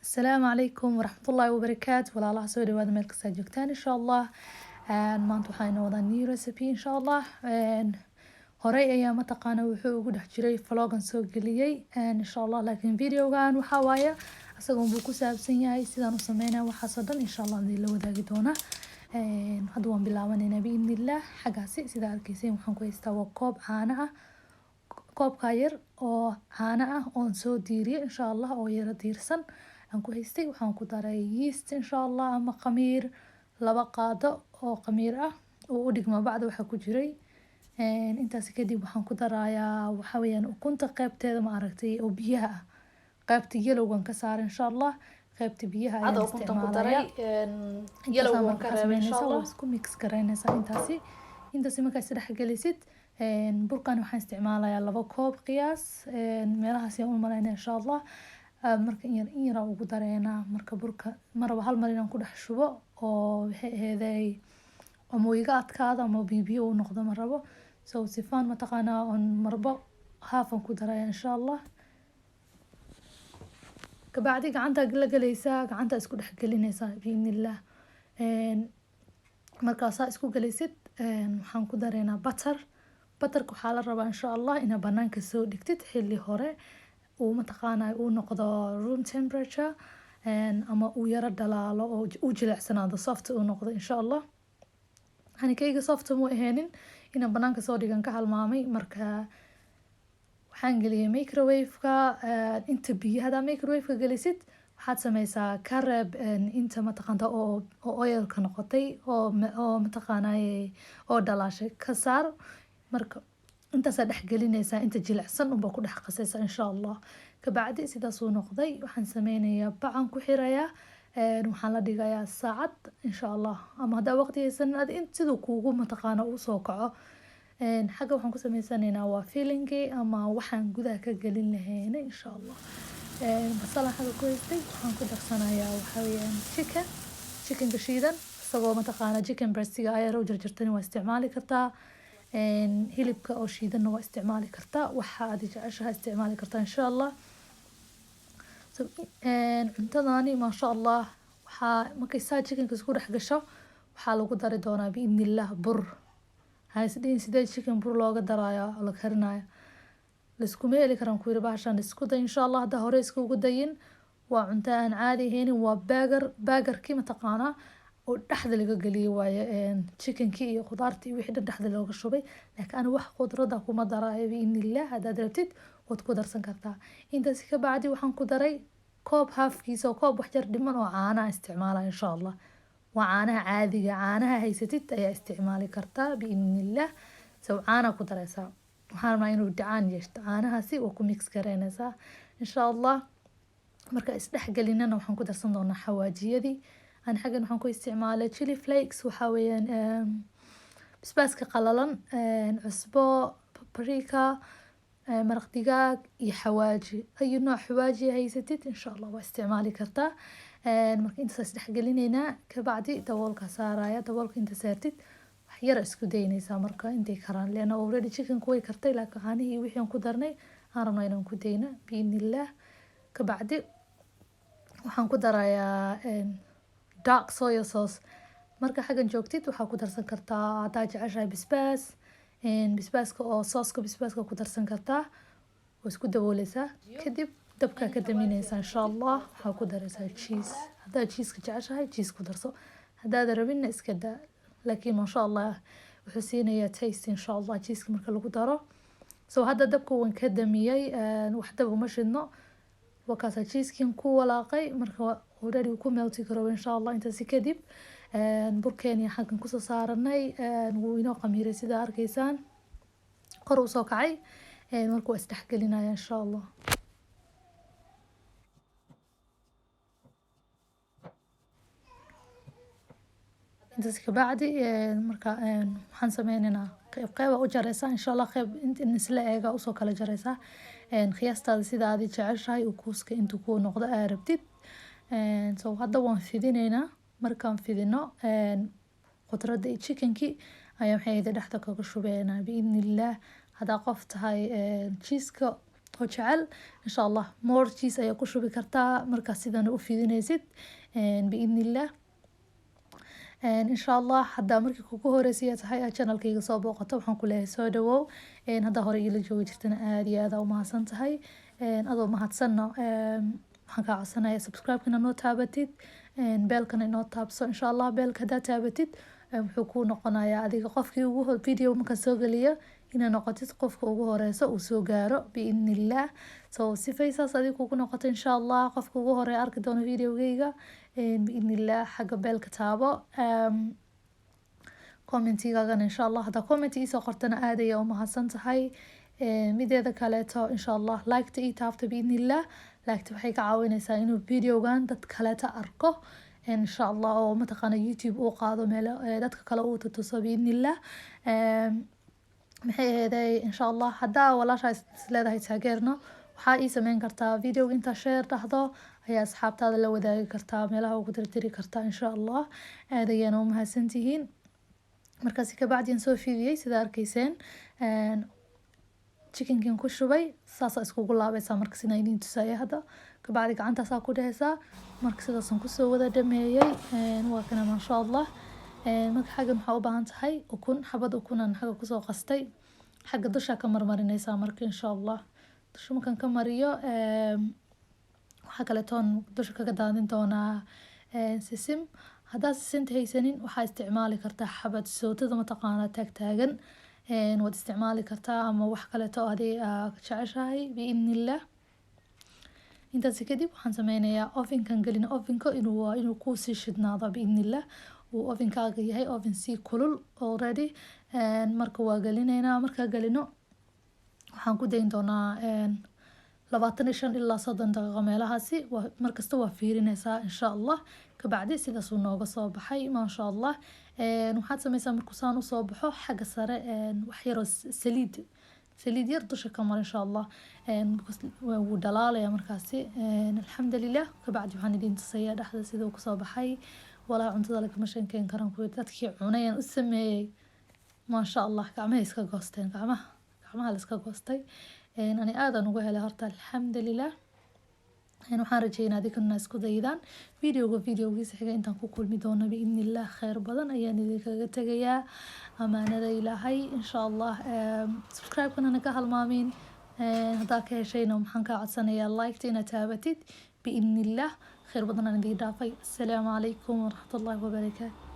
السلام عليكم ورحمة الله وبركاته ولا الله سوري وهذا ملك ساجوكتان إن شاء الله maanta waxaan wadaa new recipe insha allah horey ayaa mataqaana wuxuu ugu dhex jiray vlogan soo geliyay insha allah laakiin videogan waxa waaye asagoon buu ku saabsan yahay sidaan u sameynaa waxaasoo dhan insha allah hadii la wadaagi doona hadda waan bilaabanayna biidnillah xaggaasi sida arkayseen waxaan ku haystaa waa koob caano ah koobka yar oo caano ah oon soo diiriyay insha allah oo yara diirsan aan ku haystay waxaan ku daray yeast insha allah ama khamiir 2 qaado oo khamiir ah oo u dhigma bacda waxa ku jiray intaas kadib waxaan ku darayaa waxa weeyaan ukunta qaybteeda ma aragtay oo biyaha ah qaybta yelowgan ka saar insha allah qaybta biyaha ayaan isticmaalaya yelowgan ka reebay insha allah isku mix gareynaysa intaasi markaa isdhex gelisid burkan waxaan isticmaalayaa 2 koob qiyaas meelahaas aan u malaynaa insha allah marka in yar ugu dareena marka burka marba hal mar inaan ku dhex shubo oo waxay ahaday ama iga adkaada ama biyo uu noqdo ma rabo sifaan mataqaana on marba haafan ku daraya insha allah kabacdi gacanta la galaysaa gacanta isku dhex gelinaysaa biidnillah markaasaa isku galaysid waxaan ku dareynaa butterka waxaa la rabaa insha allah inaad banaanka soo dhigtid xilli hore uu mataqaana uu noqdo room temperature ama uu yara dhalaalo oo uu jilicsanaado soft uu noqdo insha allah hanikayga soft ma aheenin inaan banaanka soo dhigan ka halmaamay marka waxaan geliyay microwave-ka inta biyaha microwave-ka gelisid waxaad sameysaa ka reeb inta mataqaanta oo oil-ka noqotay oo mataqaana oo dhalaashay ka saar marka intaasaa dhex gelinaysaa inta jilicsan unba ku dhex qasaysa insha allah kabacdi sidaas uu noqday waxaan sameynayaa bacan ku xirayaa waxaan la dhigayaa saacad insha allah ama haddaa waqti haysan siduu kuugu mataqaana uu soo kaco xagga waxaan ku sameysanaynaa waa fillingi ama waxaan gudaha ka gelin lahayna insha allah basalan xagga ku haystay waxaan ku darsanayaa waxa weeyaan chickenka shiidan isagoo mataqaana chicken breastiga ayar u jarjartani waa isticmaali kartaa hilibka oo shiidanna waa isticmaali kartaa waxa aad jeceshaha isticmaali kartaa insha allah cuntadani maasha allah waxaa markay saa chickenka isku dhex gasho waxaa lagu dari doonaa biidnillah bur haisdhihin sidee chicken bur looga daraayo la karinayo laiskuma heli karaan ku yiri bahashan isku day insha allah haddaa hore iskugu dayin waa cunto aan caadi ahaynin waa baagarkii mataqaanaa oo dhexda laga geliyay waaye chickenkii iyo khudaartii iyo wixii dhexda looga shubay laakiin ana wax khudrada kuma daraayo biidnillah haddaad rabtid waad ku darsan kartaa intaasi ka bacdi waxaan ku daray koob haafkiisa oo koob wax jar dhiman oo caanaha isticmaalaya insha allah waa caanaha caadiga caanaha haysatid ayaa isticmaali kartaa biidnillah caana ku daraysaa waxaan rabnaa inuu dhacaan yeeshto caanahaasi waa ku mix gareynaysaa insha allah marka isdhex gelinana waxaan ku darsan doonaa xawaajiyadii aan xaggan waxaan ku isticmaalay chili flakes waxa weeyaan basbaaska qalalan cusbo paprika maraq digaag iyo xawaaji ayu nooc xawaaji haysatid insha allah waa isticmaali kartaa marka intaas isdhex gelinaynaa kabacdi daboolka saaraya daboolka inta saartid wax yar isku daynaysaa marka intay karaan leena already chickenku way kartay laakiin caanihii wixii aan ku darnay aan rabnaa inaan ku dayna biidnillah kabacdi waxaan ku darayaa dark soya sauce marka xaggan joogtid waxaa ku darsan kartaa haddaa jeceshahay basbaaska oo sooska basbaaska ku darsan kartaa waa isku dabooleysaa kadib dabkaa ka daminaysaa insha allah waxaa ku daraysaa cheese haddaa cheeska jeceshahay cheese ku darso haddaada rabinna iska daa laakiin maasha allah wuxuu siinayaa taste insha allah cheeska marka lagu daro hadda dabka waan ka damiyey wax dab uma shidno wakaasaa cheeskin ku walaaqay marka already ku melti karo insha allah intaasi kadib burkeeni xaggan kusoo saaranay wuu inoo qamiiray sida arkaysaan kor u soo kacay marka waa isdhex gelinaya insha allah intaasi kabacdi marka waxaan sameynaynaa qeyba u jaraysaa insha allah qeyb in isla eega usoo kala jaraysaa qiyaastaada sida aad jeceshahay uu kuuska intuu ku noqdo aa rabtid hadda waan fidinaynaa markaan fidino khudradda iyo chickenkii ayaa maxay dhexda kaga shubeynaa biidnillah haddaa qof tahay cheeska oo jecel insha allah more cheese ayaa ku shubi kartaa markaas sidana u fidinaysid biidnillah. insha allah haddaa markii kugu horeysay tahay aad channelkayga soo booqato waxaan ku leeyahay soo dhawow. haddaa hore ila joogi jirtana aad iyo aad aa u mahadsan tahay. adoo mahadsanna waxaan kaa codsanaya subscribe-kana noo taabatid, beelkana inoo taabso insha allah. beelka haddaa taabatid wuxuu kuu noqonayaa adiga qofkii ugu video markaan soo geliyo inaa noqotid qofka ugu horeyso uu soo gaaro biidnillah. so sifaysaas adiga kugu noqoto insha allah qofka ugu horeeya arki doono videogayga biidnillah. xagga beelka taabo, commentigaagana insha allah haddaa comment iisoo qortana aad ayaa u mahadsan tahay. mideeda kaleeto insha allah like-ta ii taabta biidnillah. like-ta waxay ka caawinaysaa inuu videogan dad kaleeta arko insha allah, oo mataqaana youtube uu qaado meel dadka kale uu tutuso biidnillah. maxay aheeday insha allah haddaa walaashaa isleedahay taageerno waxaa ii sameyn kartaa videoga intaa share dhahdo ayaa asxaabtaada la wadaagi kartaa, meelaha ugu dirdiri kartaa insha allah. aad ayaana u mahadsantihiin. markaasi kabacdian soo fidiyey sida arkayseen chickenkin ku shubay saasaa iskugu laabaysaa markas inaa idiin tusaya hadda. kabacdi gacantaasaa ku dhehaysaa marka sidaasan kusoo wada dhameeyey. waa kana maasha allah. marka xaggan waxaa u baahan tahay ukun, xabad ukunan xagga kusoo qastay, xagga dushaa ka marmarinaysaa marka insha allah. dusha markaan ka mariyo waxaa kaletoon dusha kaga daadin doonaa sisim. haddaa sisinta haysanin waxaa isticmaali kartaa xabad sootada mataqaanaa taagtaagan waad isticmaali kartaa, ama wax kaleeto adii jeceshahay biidnillah. intaasi kadib waxaan sameynayaa ovenkan gelina ovenka inuu kuusii shidnaado biidnillah. uu ovenkaaga yahay oven sii kulul already. marka waa gelinaynaa, markaa gelino waxaan ku dayn doonaa 25 ilaa 30 daqiiqo meelahaasi. markasta waa fiirinaysaa insha allah. kabacdi sidaasuu nooga soo baxay maasha allah. waxaad sameysaa markuu saan usoo baxo xagga sare wax yaroo saliid yar dusha ka mar insha allah. wuu dhalaalaya markaasi alxamdulilah. kabacdi waxaan idiin tusayaa dhexda siduu kusoo baxay. walaa cuntada lagama sheekeyn karan kuwi dadkii cunayaan u sameeyey maasha allah. gacmahay iska goosteen, gacmaha la iska goostay. ani aadan uga helay horta alxamdulilah. waxaan rajeynaa adikana isku daydaan videogiisa xiga intaan ku kulmi doono biidnillah. kheyr badan ayaan idinkaga tegayaa. amaanada ilaahay insha allah. subscribe-kana ka halmaamin. haddaa ka heshayna maxaan kaa codsanayaa like-ta inaad taabatid biidnillah. kheyr badan aan idiin dhaafay. asalaamu calaykum waraxmatullaahi wabarakaatu.